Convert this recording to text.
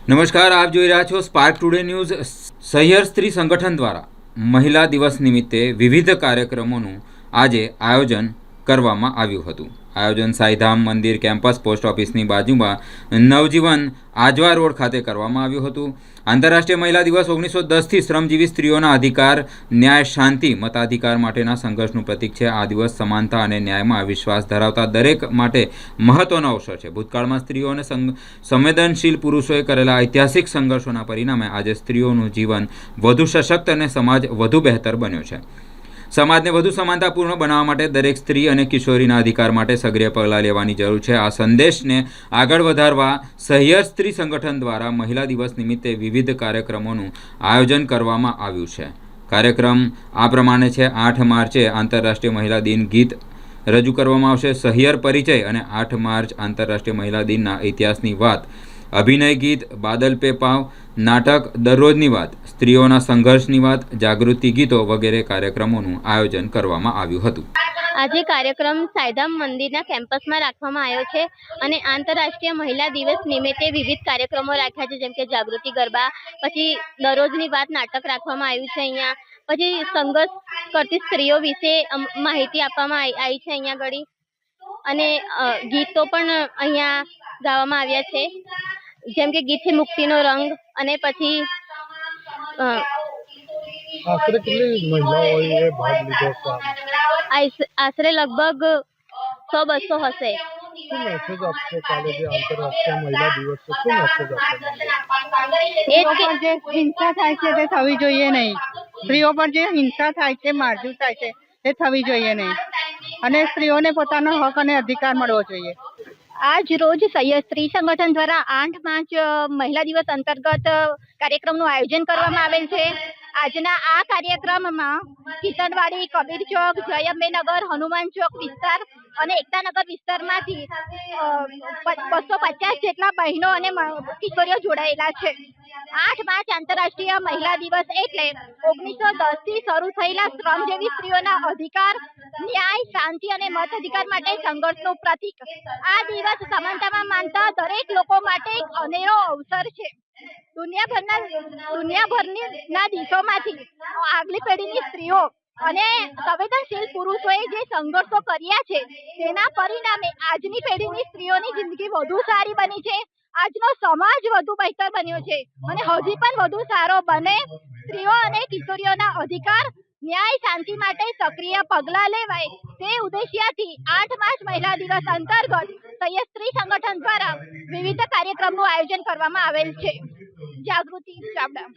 નમસ્કાર, આપ જોઈ રહ્યા છો સ્પાર્ક ટુડે ન્યૂઝ। સહિયર સ્ત્રી સંગઠન દ્વારા મહિલા દિવસ નિમિત્તે વિવિધ કાર્યક્રમોનું આજે આયોજન કરવામાં આવ્યું હતું। આયોજન સાઈધામ મંદિર કેમ્પસ પોસ્ટ ઓફિસની બાજુમાં નવજીવન આજવા રોડ ખાતે કરવામાં આવ્યું હતું। આંતરરાષ્ટ્રીય મહિલા દિવસ 1910થી શ્રમજીવી સ્ત્રીઓના અધિકાર, ન્યાય, શાંતિ, મતાધિકાર માટેના સંઘર્ષનું પ્રતીક છે। આ દિવસ સમાનતા અને ન્યાયમાં વિશ્વાસ ધરાવતા દરેક માટે મહત્વનો અવસર છે। ભૂતકાળમાં સ્ત્રીઓ અને સંવેદનશીલ પુરુષોએ કરેલા ઐતિહાસિક સંઘર્ષોના પરિણામે આજે સ્ત્રીઓનું જીવન વધુ સશક્ત અને સમાજ વધુ બહેતર બન્યો છે। સમાજને વધુ સમાનતાપૂર્ણ બનાવવા માટે દરેક સ્ત્રી અને કિશોરીના અધિકાર માટે સક્રિય પગલાં લેવાની જરૂર છે। આ સંદેશને આગળ વધારવા સહિયર સ્ત્રી સંગઠન દ્વારા મહિલા દિવસ નિમિત્તે વિવિધ કાર્યક્રમોનું આયોજન કરવામાં આવ્યું છે। કાર્યક્રમ આ પ્રમાણે છે। 8 માર્ચે આંતરરાષ્ટ્રીય મહિલા દિન ગીત રજૂ કરવામાં આવશે। સહિયર પરિચય અને 8 માર્ચ આંતરરાષ્ટ્રીય મહિલા દિનના ઇતિહાસની વાત, અભિનય ગીત, બાદલ પે પાવ, નાટક, દરરોજની વાત, સ્ત્રીઓના સંઘર્ષની વાત, જાગૃતિ ગીતો વગેરે કાર્યક્રમોનું આયોજન કરવામાં આવ્યું હતું। આજે કાર્યક્રમ સાઈધામ મંદિરના કેમ્પસમાં રાખવામાં આવ્યો છે અને આંતરરાષ્ટ્રીય મહિલા દિવસ નિમિત્તે વિવિધ કાર્યક્રમો રાખ્યા છે, જેમ કે જાગૃતિ ગરબા, પછી દરરોજની વાત નાટક રાખવામાં આવ્યું છે અહીંયા, પછી સંઘર્ષ કરતી સ્ત્રીઓ વિશે માહિતી આપવામાં આવી છે અહીંયા આગળ, અને ગીતો પણ અહીંયા ગાવામાં આવ્યા છે, જેમ કે ગીત છે મુક્તિનો રંગ, અને પછી આશરે કેટલી મહિલાઓએ ભાગ લીધો છે? આશરે લગભગ 100-200 હશે। શું મેસેજ આપશો કાલે જે આંતરરાષ્ટ્રીય મહિલા દિવસ છે? શું મેસેજ આપશો? સ્ત્રીઓ પર જે હિંસા થાય છે તે થવી જોઈએ નહીં। સ્ત્રીઓ પર જે હિંસા થાય છે, મારઝૂડ થાય છે, તે થવી જોઈએ નહીં, અને સ્ત્રીઓને પોતાનો હક અને અધિકાર મળવો જોઈએ। આજ રોજ સહિયર સ્ત્રી સંગઠન દ્વારા 8 માર્ચ મહિલા દિવસ અંતર્ગત કાર્યક્રમનું આયોજન કરવામાં આવેલ છે। આજના આ કાર્યક્રમમાં કિશનવાડી, કબીર ચોક, જયંબેનગર, હનુમાન ચોક વિસ્તાર અને એકતાનગર વિસ્તારમાંથી 250 જેટલા બહેનો અને કિશોરીઓ જોડાયેલા છે। 8 માર્ચ આંતરરાષ્ટ્રીય મહિલા દિવસ એટલે 1910 થી શરૂ થયેલા શ્રમજીવી સ્ત્રીઓના અધિકાર, ન્યાય, શાંતિ અને મત અધિકાર માટે સંઘર્ષનું પ્રતીક। આ દિવસ સમાનતામાં માનતા દરેક લોકો માટે એક અનેરો અવસર છે। દુનિયાભરના દેશોમાંથી આગલી પેઢીની સ્ત્રીઓ અને સંવેદનશીલ પુરુષોએ જે સંઘર્ષો કર્યા છે, તેના પરિણામે આજની પેઢીની સ્ત્રીઓની જિંદગી વધુ સારી બની છે। આજનો સમાજ વધુ બહેતર બન્યો છે અને હજી પણ વધુ સારો બને। સ્ત્રીઓ અને કિશોરીઓના અધિકાર, ન્યાય, શાંતિ માટે સક્રિય પગલાં લેવાય તે ઉદ્દેશ્યથી 8 માર્ચ મહિલા દિવસ અંતર્ગત સહિયર સ્ત્રી સંગઠન દ્વારા વિવિધ કાર્યક્રમનું આયોજન કરવામાં આવેલ છે। જાગૃતિ ચાવડા।